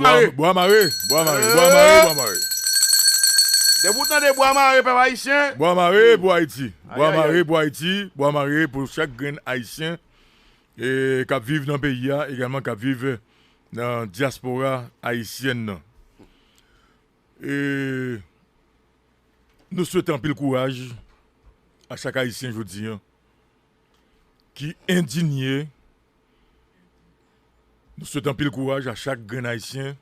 maré. Bois maré. Bois maré. Bois maré. Bois maré. Des boutons de bois maré, peuple haïtien. Bois maré pour Haïti. Bois Aïe, aïe, maré aïe. pour Haïti. Bois maré pour chaque grain haïtien et qui vivent dans le pays, également qui vivent dans la diaspora haïtienne. Et nous souhaitons pile courage à chaque haïtien aujourd'hui qui est indigné. Nous souhaitons pile courage à chaque grain haïtien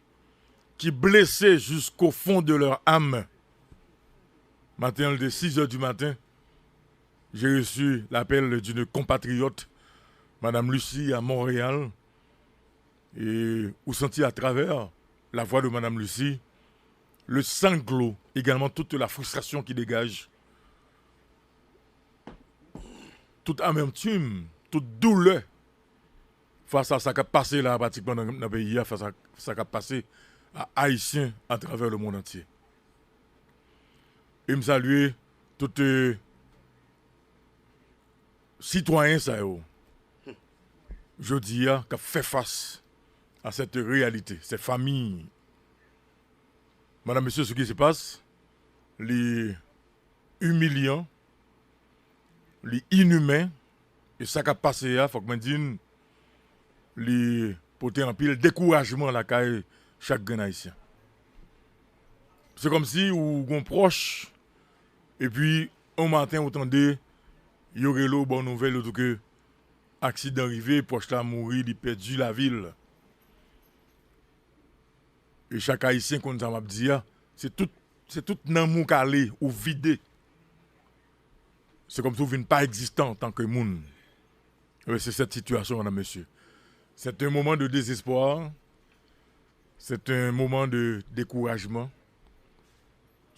qui est blessé jusqu'au fond de leur âme. Matin, de 6h du matin, j'ai reçu l'appel d'une compatriote, Madame Lucie, à Montréal. Et vous sentiez à travers la voix de Madame Lucie le sanglot, également toute la frustration qui dégage, toute amertume, toute douleur face à ce qui a passé là, pratiquement dans le pays, face à ce qui a passé à Haïtiens à travers le monde entier. Et me saluer tous les citoyens, ça je dis, qui ont fait face à cette réalité, ces familles. Madame, monsieur, ce qui se passe, les humiliants, les inhumains, et ça qui a passé, il faut que je dise, les porter en pile découragement à la caille chaque grand haïtien. C'est comme si ou gon proche et puis un matin vous entendez il y aurait l'eau bonne nouvelle tout que accident arrivé proche là mourir il perdu la ville. Et chaque haïtien qu'on ça m'a dit c'est tout nan mou calé ou vidé. C'est comme si vous n'êtes pas existant en tant que monde. C'est cette situation madame monsieur. C'est un moment de désespoir. C'est un moment de découragement.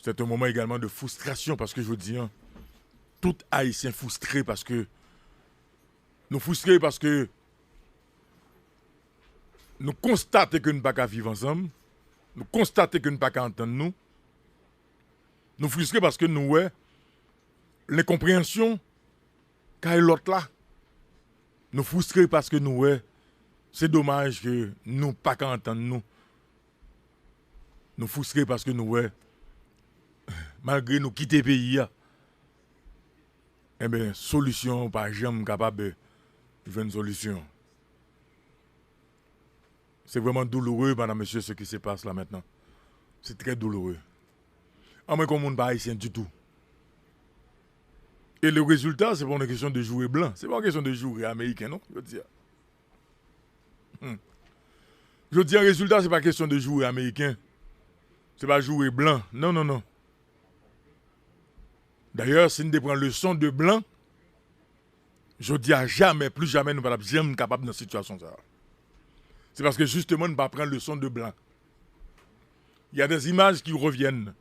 C'est un moment également de frustration parce que je vous dis, tout haïtien frustré parce que nous frustrés parce que nous constatons que nous ne pouvons pas vivre ensemble, nous constatons que nous ne pouvons pas entendre nous. Nous frustrés parce que nous ouais l'incompréhension qu'a l'autre là. Nous frustrés parce que nous ouais c'est dommage que nous ne pouvons pas entendre nous. Nous frustrés parce que nous ouais malgré nous quitter le pays, eh bien, solution, pas jamais capable de faire une solution. C'est vraiment douloureux, madame, monsieur, ce qui se passe là maintenant. C'est très douloureux. En moins qu'on ne pas haïtien du tout. Et le résultat, c'est pas une question de jouer blanc. C'est pas une question de jouer américain, non? Je veux dire. Je veux dire, le résultat, c'est pas une question de jouer américain. C'est pas jouer blanc. Non, non, non. D'ailleurs, si nous prenons leçon de blanc, je dis à jamais, plus jamais, nous ne sommes pas capables dans cette situation. C'est parce que justement, nous ne pas prendre leçon de blanc. Il y a des images qui reviennent.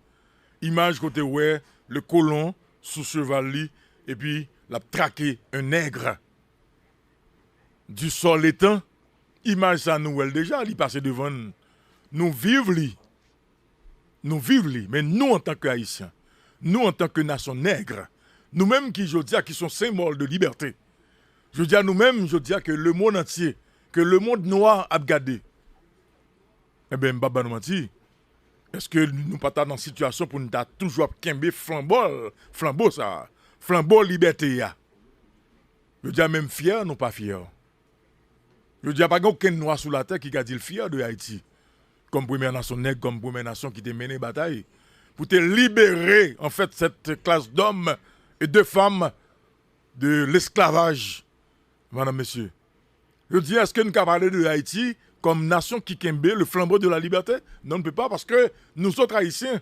Images côté ouais, le colon sous cheval et puis la traqué un nègre du sol étant. Image ça nous elle déjà, il passe devant nous. Nous vivons li. Nous vivons li, mais nous en tant qu'Haïtiens, nous en tant que nation nègre, nous-mêmes qui je dis qui sont symboles de liberté. Je dis à nous-mêmes, je dis que le monde entier, que le monde noir a gardé. Eh bien, Mbaba nous menti. Est-ce que nous pas dans une situation pour nous toujours kembe flambeau ça, flambeau liberté ya. Je dis même fier, non pas fier. Je dis pas aucun noir sous la terre qui a dit le fier de Haïti, comme première nation nègre, comme première nation qui a mené bataille pour te libérer en fait cette classe d'hommes et de femmes de l'esclavage, madame, monsieur. Je dis, est-ce que nous pouvons parler de Haïti comme nation qui kembe le flambeau de la liberté? Non, on ne peut pas parce que nous autres Haïtiens,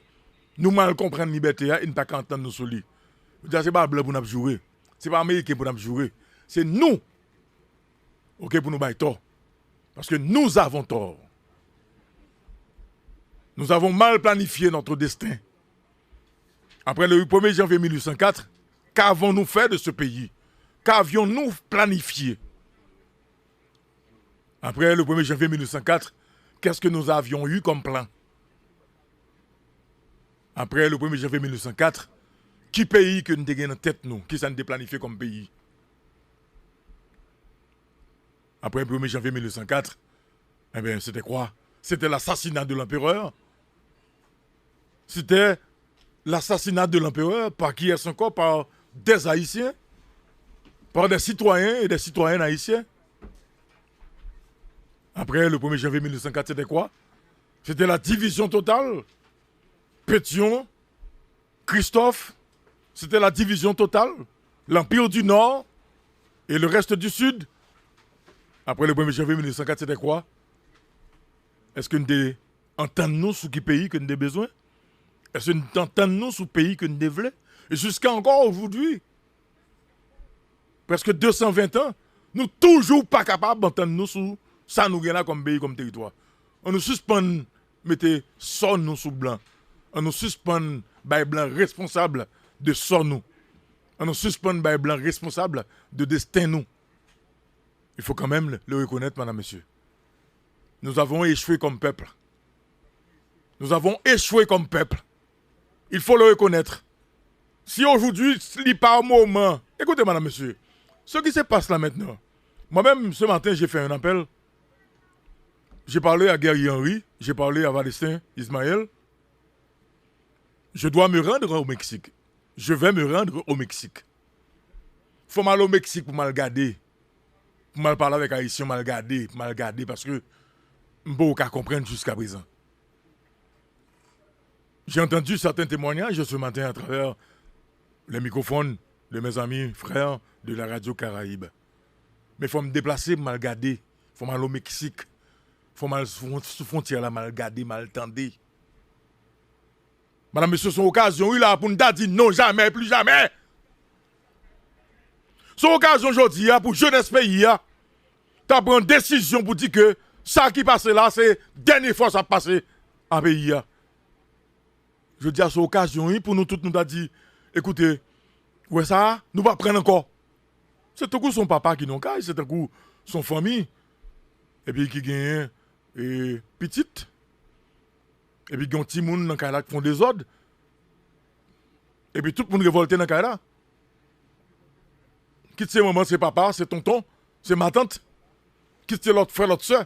nous mal comprenons la liberté et nous ne pouvons pas entendre nos solis. Je dis, ce n'est pas blanc pour nous jouer, ce n'est pas américain pour nous jouer, c'est nous, ok, pour nous bailler tort. Parce que nous avons tort. Nous avons mal planifié notre destin. Après le 1er janvier 1804, qu'avons-nous fait de ce pays? Qu'avions-nous planifié? Après le 1er janvier 1904, qu'est-ce que nous avions eu comme plan? Après le 1er janvier 1904, qui pays que nous avons en tête nous? Qui s'en planifié comme pays? Après le 1er janvier 1904, eh bien, c'était quoi? c'était l'assassinat de l'empereur. C'était l'assassinat de l'empereur par qui est-ce encore? Par des Haïtiens, par des citoyens et des citoyennes haïtiens. Après, le 1er janvier 1904, c'était quoi? C'était la division totale. Pétion, Christophe, c'était la division totale. L'Empire du Nord et le reste du Sud. Après le 1er janvier 1904, c'était quoi? Est-ce que nous entendons sous quel pays que nous avons besoin? Est-ce que nous entendons sous pays que nous voulons? Et jusqu'à encore aujourd'hui, presque 220 ans, nous toujours pas capables d'entendre nous sous ça nous gagne comme pays, comme territoire. On nous suspend, mettez sort nous sous blanc. On nous suspend, by blanc responsable de sort nous. On nous suspend, by blanc responsable de destin nous. Il faut quand même le reconnaître, madame, monsieur. Nous avons échoué comme peuple. Nous avons échoué comme peuple. Il faut le reconnaître. Si aujourd'hui, il n'y a pas un moment, écoutez, madame, monsieur, ce qui se passe là maintenant, moi-même, ce matin, j'ai fait un appel. J'ai parlé à Guerrier Henry, j'ai parlé à Valestin Ismaël. Je dois me rendre au Mexique. Je vais me rendre au Mexique. Il faut m'aller au Mexique pour me regarder. Pour me parler avec Haïtien, pour me regarder, parce que je ne peux pas comprendre jusqu'à présent. J'ai entendu certains témoignages ce matin à travers les microphones de mes amis, frères de la radio Caraïbe. Mais il faut me déplacer pour me regarder. Il faut m'aller au Mexique. Il faut m'aller sous frontière là, me regarder, me tendre. Madame, monsieur, son occasion, il a pour nous dire non, jamais, plus jamais. Son occasion aujourd'hui, pour jeunesse pays, tu as pris une décision pour dire que ça qui passe là, c'est dernière fois ça passe en pays. Je dis à son occasion, pour nous tous, nous a dit, écoutez, ouais ça, nous ne pas prendre encore. C'est un coup son papa qui nous caille, c'est un coup son famille, et puis qui gagne et petite, et puis qui ont petit monde dans le qui font des ordres, et puis tout le monde révolté dans le là. Quitte ces moments, c'est papa, c'est tonton, c'est ma tante, quitte l'autre frère, l'autre soeur.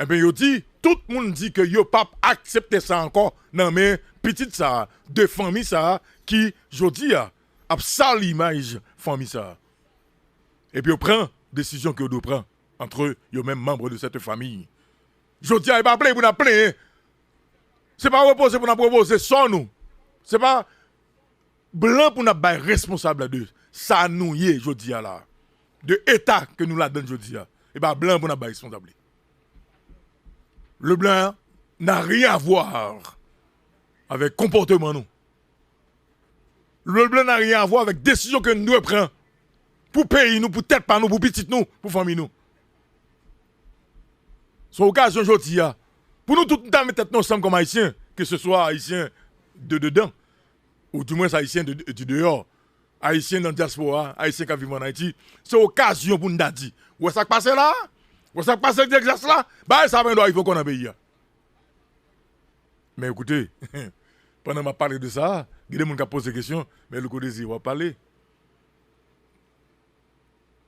Et bien, il dit, tout le monde dit que yo pas accepter ça encore, non mais petite ça, de famille ça, qui, je dis, a sali l'image famille ça. Et puis, on prend décision que on prend entre eux, les mêmes membres de cette famille. Je dis, il n'y a pas plein pour nous plaindre. Ce n'est pas reposer pour nous proposer, sans nous. Ce n'est pas blanc pour nous être responsable de ça, nous y est, je dis là. De l'État que nous la donne, je dis. Et bien, blanc pour nous être responsable. Le blanc n'a rien à voir avec comportement, nous. Le blanc n'a rien à voir avec décision que nous prenons. Pour pays, nous, pour tête par nous, pour petit nous, pour famille nous. C'est occasion aujourd'hui, pour nous tous nous mettre ensemble comme haïtiens, que ce soit haïtiens de dedans, ou du moins haïtiens de dehors, haïtiens dans la diaspora, haïtiens qui vivent en Haïti, c'est occasion pour nous dire, où ça passe là? Où ça passe d'exercice là? Bah ça va il faut qu'on a pays. Mais écoutez, pendant que je parle de ça, il y a des gens qui posent des questions, mais le côté on va parler.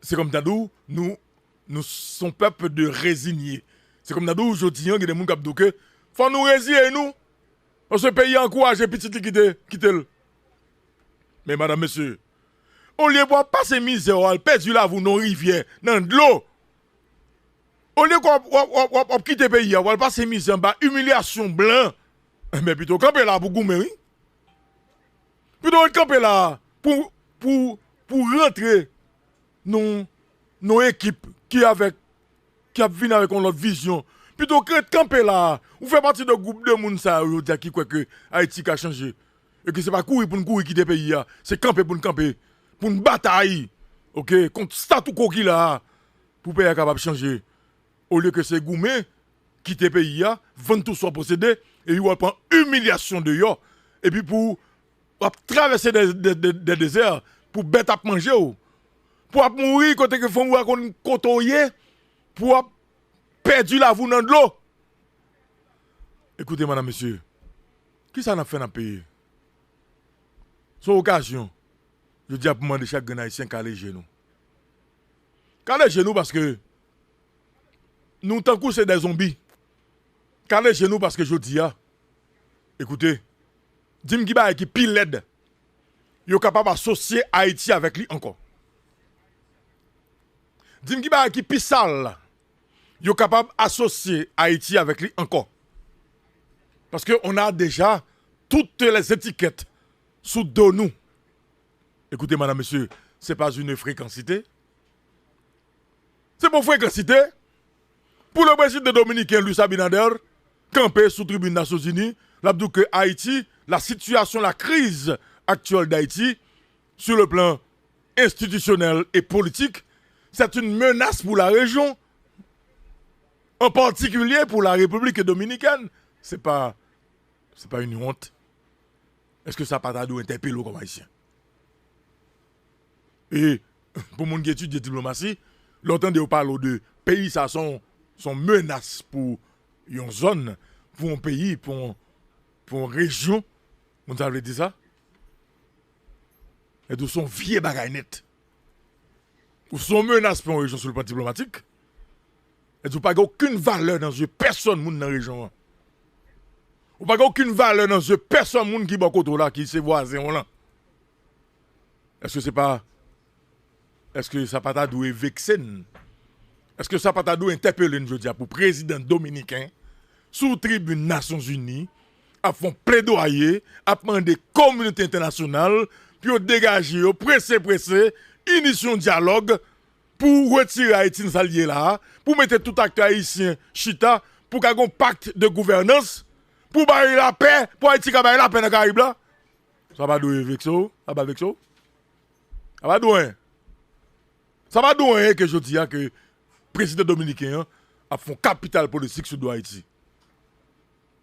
C'est comme Dadou, nous sommes peuple de résignés. C'est comme Dadou, aujourd'hui, il y a des gens qui disent que faut nous résigner, nous. On se paye encourage les petits qui quitter. Mais madame, monsieur, au lieu de passer misère, on perdu la vous, nos rivières, dans de l'eau. Au lieu qu'on quitte le pays, on va passer misère, humiliation blanc. Mais plutôt camper là pour goumer, oui. Plutôt camper là pour rentrer nos équipes qui viennent avec notre vision. Plutôt que de camper là, vous faites partie de groupe de monde qui croit que Haïti a changé. Et que ce n'est pas courir pour nous courir quitter le pays, c'est camper pour nous camper. Pour une bataille, ok, contre statu quo qui là, pour le pays capable de changer. Au lieu que c'est gourmet, quitter le pays, vendre tout soit possédé, et il va prendre humiliation de yo, et puis pour traverser des déserts, pour bête à manger, pour mourir quand il faut mourir côtoyer, pour perdre la vie dans de l'eau. Écoutez, madame, monsieur, qui ça n'a fait dans le pays? Son occasion, je dis à pour demander chaque Haïtien qu'à les genoux. Qu'à les genoux parce que nous, tant que c'est des zombies calez chez nous parce que je dis, écoutez, dis-moi qui va qui pile l'aide. Yo capable d'associer Haïti avec lui encore. Dis-moi qui va qui pile sale. Yo capable d'associer Haïti avec lui encore. Parce qu'on a déjà toutes les étiquettes sous dos nous. Écoutez, madame, monsieur, ce n'est pas une fréquencité. C'est pour fréquencité. Pour le président dominicain, Luis Abinader, campé sous tribune des Nations Unies, l'a dit que Haïti, la situation, la crise actuelle d'Haïti, sur le plan institutionnel et politique, c'est une menace pour la région, en particulier pour la République dominicaine. C'est pas une honte. Est-ce que ça n'a pas interpellé comme haïtien? Et pour les gens qui étudient la diplomatie, l'entendre de parler de pays, ça sont menaces pour une zone, pour un pays, pour une région. Vous avez dit ça? Et de son vieux bagaille net. Ou sont menaces pour une région sur le plan diplomatique. Et de pas aucune valeur dans une personne dans la région. Ou pas aucune valeur dans une personne qui est côté là, qui est voisin là. Est-ce que c'est pas. Est-ce que ça pas dû vexer? Est-ce que ça pas dû interpeller pour le président dominicain sous tribune Nations Unies à font plaidoyer, à prendre des communautés internationales, puis dégager, pressé, initier un dialogue pour retirer Haïti dans lié là, pour mettre tout acteur haïtien chita, pour qu'il y ait un pacte de gouvernance, pour bailler la paix, pour Haïti qui bailler la paix dans le Caraïbe là? Ça va dû vexer? Ça va vexer? Ça va dû. Ça va donner que je dis que le président dominicain a fait capital politique sur Haïti.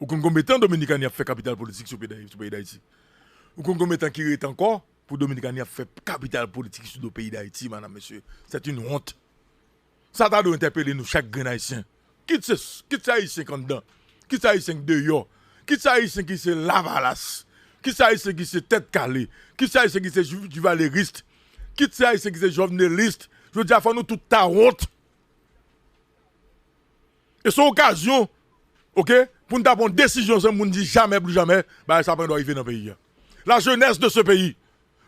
Ou combien de temps dominicain a fait capital politique sur le pays d'Haïti? Ou combien de temps qui est encore pour dominicain a fait capital politique sur le pays d'Haïti, madame, monsieur? C'est une honte. Ça doit interpeller nous, chaque grand haïtien. Quitte ce haïtien quand dedans, quitte ce haïtien dehors, quitte ce haïtien qui c'est lavalas, quitte ce haïtien qui c'est tête calée, quitte ce haïtien qui c'est du valériste, quitte ce haïtien qui c'est journaliste. Je dis à nous toute ta honte. Et son occasion, ok, pour nous avoir une décision, ça nous dit jamais, plus jamais, bah, ça doit arriver dans le pays. La jeunesse de ce pays,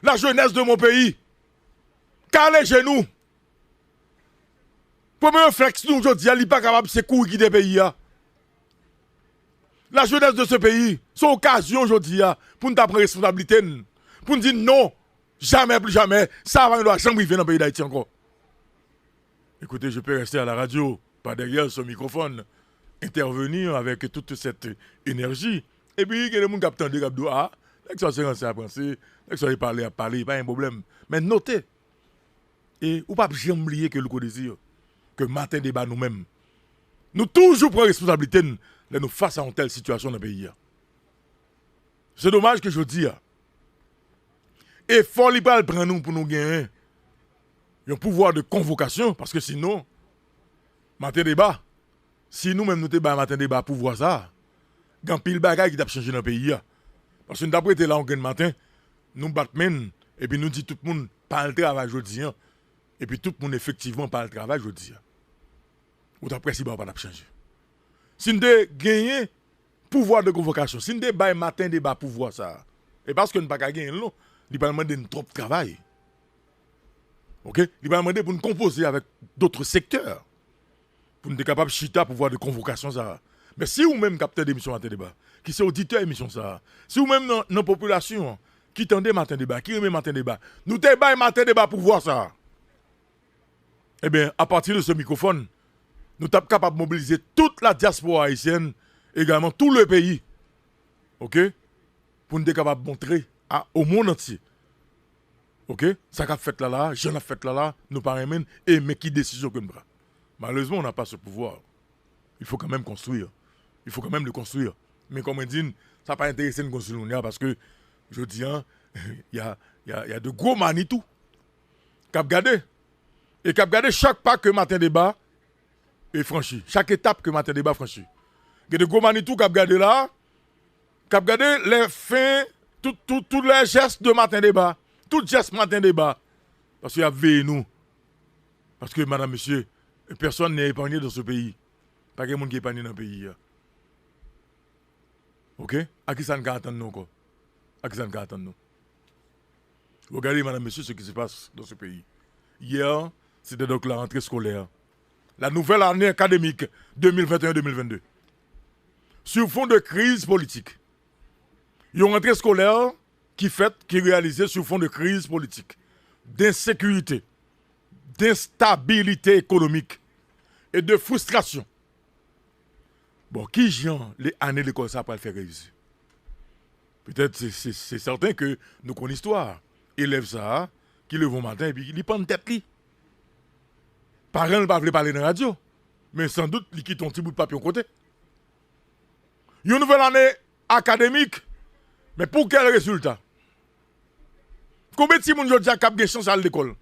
la jeunesse de mon pays, calez chez nous. Premier réflexe, nous, je dis, il n'est pas capable de se courir des pays. La jeunesse de ce pays, son occasion, je dis, pour nous prendre responsabilité, pour nous dire non, jamais, plus jamais, ça va nous jamais arriver dans le pays d'Haïti encore. Écoutez, je peux rester à la radio, pas derrière ce microphone, intervenir avec toute cette énergie. Et puis, il y a des gens qui attendent, qui disent, ah, ça c'est à penser, ça parler à parler, pas un problème. Mais notez, et ou pas jamais oublier que le désir, que matin débat nous-mêmes, nous toujours prenons responsabilité de nous face à une telle situation dans le pays. C'est dommage que je dis, et fort libéral prend nous pour nous gagner un pouvoir de convocation, parce que sinon, matin débat, si nous-mêmes nous débat matin débat pour voir ça, il y a pile bagaille qui a changé dans le pays. Parce que nous avons été là en matin, nous battons, et puis nous disons tout le monde pas le travail aujourd'hui, et puis tout le monde effectivement pas le travail aujourd'hui. Ou d'après si on pas changer. Si nous avons gagné pouvoir de convocation, si nous avons matin débat pour voir ça, et parce que nous n'avons pas gagné, nous avons demandé trop de travail. Ok? Il va demander pour nous composer avec d'autres secteurs. Pour nous être capables de chita pouvoir de convocation ça. Mais si vous-même capteur d'émission matin débat, qui c'est auditeur d'émission ça, si vous-même dans la population qui tendez matin débat, qui aime matin débat, nous débat matin débat pour voir ça. Eh bien, à partir de ce microphone, nous sommes capables de mobiliser toute la diaspora haïtienne, également tout le pays. Ok? Pour nous être capables de montrer au monde entier. Ok, ça qu'a fait là, j'en ai fait là, nous parlons et mais qui décision que nous prenons. Malheureusement, on n'a pas ce pouvoir. Il faut quand même construire. Il faut quand même le construire. Mais comme on dit, ça n'a pas intéressé de construire parce que, je dis, il y a de gros Manitou. Cap gardé. Et cap gardé chaque pas que matin débat est franchi. Chaque étape que matin débat franchi. Il y a de gros Manitou cap gardé là. Cap gardé les fins, tous les gestes de matin débat. Tout geste matin débat. Parce qu'il y a veillé nous. Parce que, madame, monsieur, personne n'est épargné dans ce pays. Pas de monde qui est épargné dans le pays. OK? À qui ça ne attend nous encore? À qui ça ne attend nous? Regardez, madame, monsieur, ce qui se passe dans ce pays. Hier, c'était donc la rentrée scolaire. La nouvelle année académique 2021-2022. Sur fond de crise politique. Il y a une rentrée scolaire qui est réalisée sur fond de crise politique, d'insécurité, d'instabilité économique et de frustration. Bon, qui genre les années d'école ça pour le faire réussir? Peut-être c'est certain que nous connaissons l'histoire. Élève ça, qui lève au matin et puis il prend tête li. Parents ne peuvent pas parler dans la radio, mais sans doute il quitte un petit bout de papier au côté. Une nouvelle année académique, mais pour quel résultat? Combien de gens ont dit qu'il y a chance à l'école?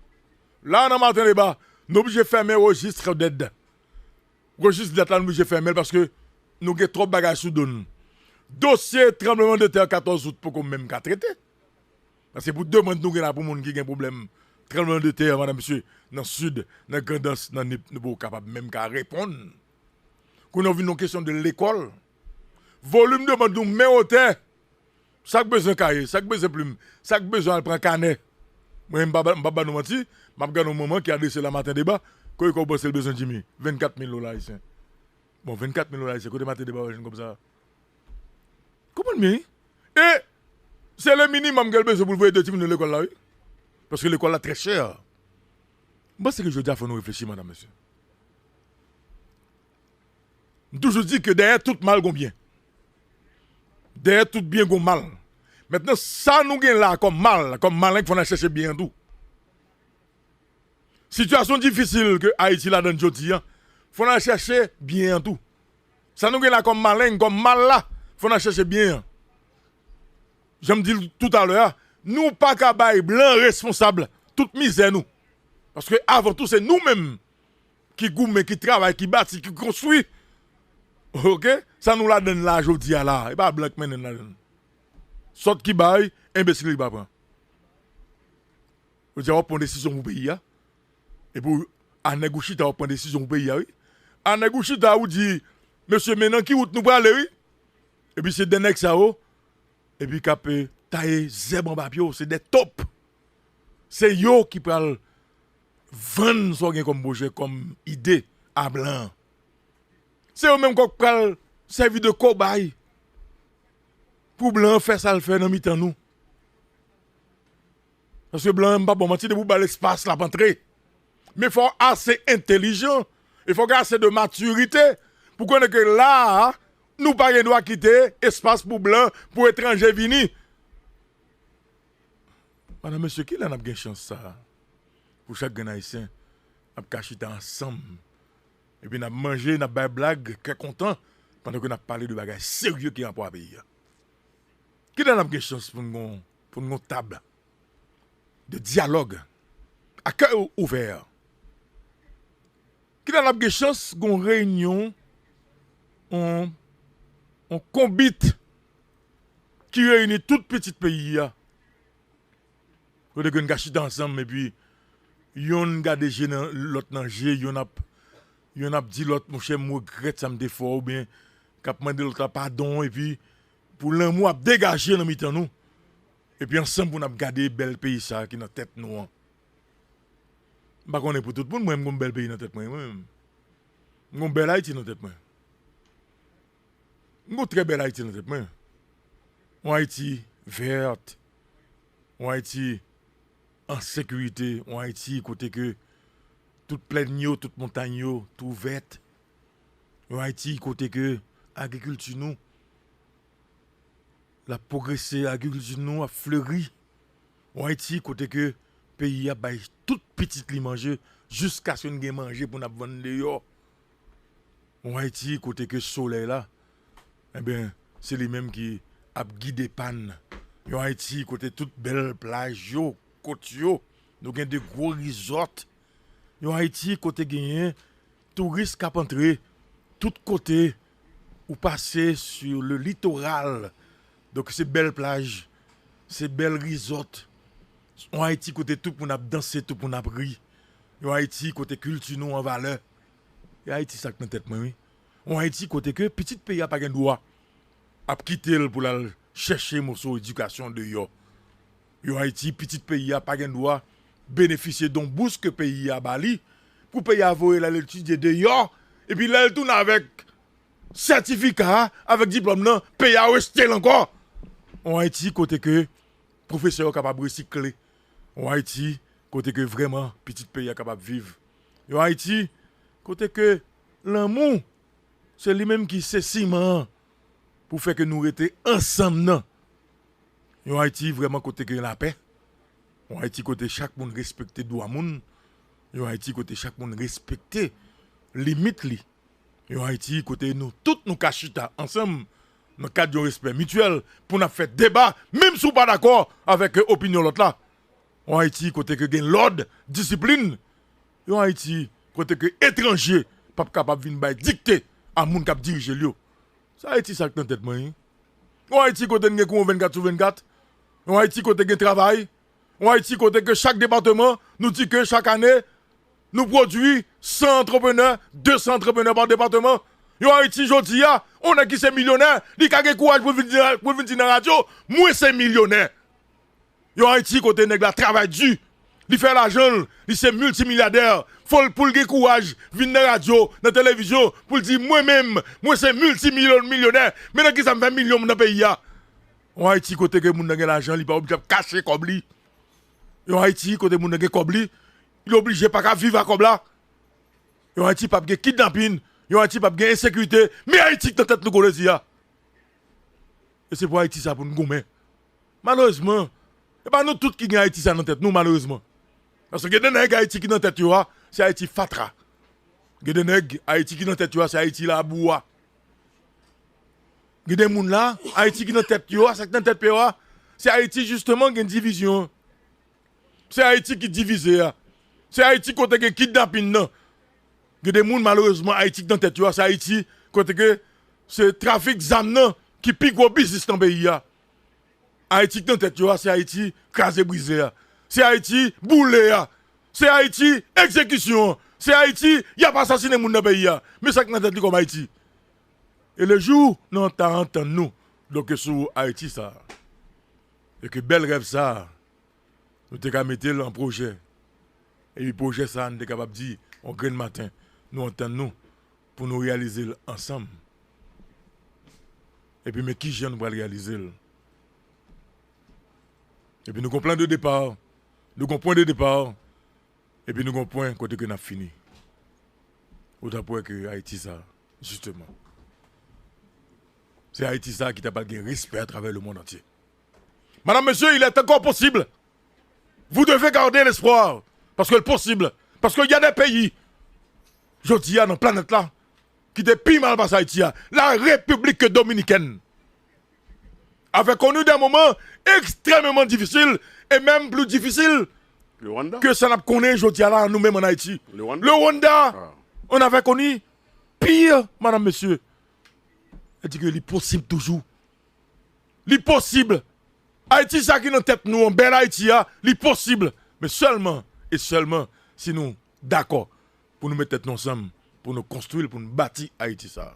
Là, dans le matin débat, nous sommes obligés de fermer le registre d'aide. Le registre d'aide, nous sommes obligés de fermer parce que nous avons trop de bagages sous nous. Dossier tremblement de terre 14 août pour qu'on même traiter. Parce que pour deux mois, nous avons pour les gens qui ont un problème. Tremblement de terre, madame, monsieur, dans le sud, dans la grandance, nous ne sommes pas capables même qu'à répondre. Quand nous avons une question de l'école, volume de monde nous met au terre. Chaque besoin cahier, chaque besoin plume, chaque besoin prend canet. Moi, je ne vais pas nous mentir, je vais regarder un moment qui a laissé le matin débat, quand il a le besoin de Jimmy. 24 000 $ ici. Bon, 24 000 $ ici, quand il matin débat, comme ça. Comment bien? Et c'est le minimum qu'elle a besoin pour le voir de l'école là, oui. Parce que l'école est très chère. Moi, c'est que je dis, il faut nous réfléchir, madame, monsieur. Je toujours dis que derrière tout mal, il y a bien. Derrière tout bien, il y a mal. Maintenant, ça nous gagne là comme mal, il faut chercher bien tout. Situation difficile que Haïti là dans Joti, il faut chercher bien tout. Ça nous gagne là comme mal là, il faut chercher bien. Je me dis tout à l'heure, nous pas qu'à bailler blanc responsable, toute misère nous. Parce que avant tout, c'est nous-mêmes qui goûtons, qui travaillent, qui bâtissent, qui construisent. OK? Ça nous la donne là, aujourd'hui, là. Et pas blanc qui mène la donne. Sorte qui baille, imbécile qui va prendre. Vous avez prendre décision pour le pays. Et pour Anegouchi, vous prendre décision pour le pays. Oui? Anegouchi, vous dit, monsieur, maintenant, qui route nous pour aller? Oui? Et puis c'est des nègres ça. Et puis capé, taille, zèbre en papio, c'est des top. C'est yo qui parle vendre son comme projet, comme idée à blanc. C'est eux-mêmes qui parlent servir de cobaye. Pour blanc faire ça le faire dans mi-temps nous. Parce que blanc pas bon mentir de vous l'espace là pour entrer. Mais il faut assez intelligent, il faut assez de maturité pour connaître que là nous pas doit quitter espace pour blanc pour étranger venir. Madame monsieur qui là n'a pas chance ça. Pour chaque haïtien, n'a pas caché ensemble. Et puis n'a mangé, n'a pas blague, qu'est content pendant que n'a parlé de bagages sérieux qui en pour pays. Qui n'a pas chance pour une table de dialogue à cœur ouvert. Qui n'a pas chance qu'on réunion on combite qui réunit tout petit pays. On a gâché ensemble et puis yon gade l'autre nanger, yon a dit l'autre mon cher moi regrette ça me défaut ou bien cap mandé l'autre pardon et puis pour l'amour a dégagé dans mi-temps nous. Et puis ensemble on a garder bel pays ça qui dans tête nous. Pas connait pour tout le monde moi un bel pays dans tête moi même. Un bel Haïti dans tête moi. Un très bel Haïti dans tête moi. Un Haïti verte. Un Haïti en sécurité, en Haïti, côté que toute plaine, toute montagne, tout vert. En Haïti, côté que l'agriculture, nous, la progressé, l'agriculture, nous, a fleuri. En Haïti, côté que le pays a baillé toute petite li manger jusqu'à ce qu'on ait mangé pour nous vendre dehors. En Haïti, côté que le soleil là, eh bien, c'est les mêmes qui a guidé panne. En Haïti, côté toute belle plage, côte yo, nous avons de gros resorts. En Haïti, côté gagné, touristes qui entrer, tout côté, ou passer sur le littoral. Donc, c'est belle plage, c'est belle resort. En Haïti, côté tout pour nous danser, tout pour nous rire. En Haïti, côté culture, nous en valeur. Et Haïti, ça qui dans tête, oui. En Haïti, côté que petit pays n'a pas de droit. a quitté pour la chercher morceau éducation de yo. Yo Haïti petit pays a pas gen droit bénéficier d'un bourse que pays a Bali pour payer avoyer la l'étudier de yo et puis là elle tourne avec certificat avec diplôme non pays a resté encore. En Haïti côté que professeur capable recycler. En Haïti côté que vraiment petit pays capable vivre. En Haïti côté que l'amour c'est lui-même qui c'est ciment pour faire que nous restions ensemble non. En Haïti vraiment côté que la paix. En Haïti côté chaque monde respecter droit moun. En Haïti côté chaque monde respecter limite li. En Haïti côté nous toutes nous cachuta ensemble dans cadre de respect mutuel pour nous faire débat même si nous pas d'accord avec l'opinion l'autre là. En Haïti côté que gain l'ordre, discipline. En Haïti côté que étranger pas capable venir bay dicter à moun k'ap diriger lui. Ça Haïti ça dans tête moi. En Haïti côté gain 24/24. En Haïti côté gain travail. En Haïti côté que chaque département nous dit que chaque année nous produit 100 entrepreneurs, 200 entrepreneurs par département. En Haïti jodi a, on a qui c'est millionnaire, li ka gen courage pour venir dans la radio, moi c'est millionnaire. En Haïti côté nèg la travail dur, li fait l'argent, li c'est multimilliardaire. Faut pour le courage venir dans la radio, dans la télévision pour dire moi-même, moi c'est multimillionnaire. Mais dans qui ça me fait millions dans le pays a. En Haïti côté que moun gen l'argent, li pas obligé cacher comme li. En Haïti côté moun gen comme li, il est obligé pas vivre comme là. En Haïti pas gen kidnapping, en Haïti pas gen insécurité, mais Haïti dans tête nous connaît ya. Et c'est pour Haïti ça pour nous gommer. Malheureusement, et pas nous tous qui gen Haïti ça dans tête nous malheureusement. Parce que des nèg Haïti qui dans tête yo, c'est Haïti fatra. Des nèg Haïti qui dans tête yo, c'est Haïti la boua. Des moun là, Haïti qui dans tête yo, c'est dans tête yo, c'est Haïti justement qui une division. C'est Haïti qui divise. C'est Haïti côté que kidnapping non. Des moun malheureusement Haïti dans tête yo, c'est Haïti côté que c'est trafic zam non qui pique gros business dans pays a. Haïti dans tête yo, c'est Haïti crasé brisé. C'est Haïti boulé. C'est Haïti exécution. C'est Haïti y a pas assassiné moun dans pays a. Mais ça dans tête comme Haïti. Et le jour nous entend nous donc sur Haïti ça. Et que bel rêve ça. Nous t'es qu'à mettre en projet. Et le projet ça, nous t'es capable de dire, on grain matin, nous entendons pour nous réaliser ensemble. Et puis, mais qui j'aime nous va le réaliser? Et puis, nous avons plan de départ, nous avons point de départ, et puis nous avons point côté que nous avons fini. Autant pour que Haïti ça, justement. C'est Haïti ça qui t'a pas de respect à travers le monde entier. Madame, monsieur, il est encore possible. Vous devez garder l'espoir. Parce que c'est possible. Parce qu'il y a des pays, je dis, dans la planète là, qui étaient pire mal passé Haïti. La République dominicaine avait connu des moments extrêmement difficiles et même plus difficiles que ça n'a connu, je dis, là, nous-mêmes en Haïti. Le Rwanda, on avait connu pire, madame, monsieur. Elle dit que c'est possible toujours. C'est possible. Haïti, ça qui est dans tête nous, en bel Haïti, c'est possible. Mais seulement, et seulement, si nous d'accord pour nous mettre tête ensemble, pour nous construire, pour nous bâtir Haïti, ça.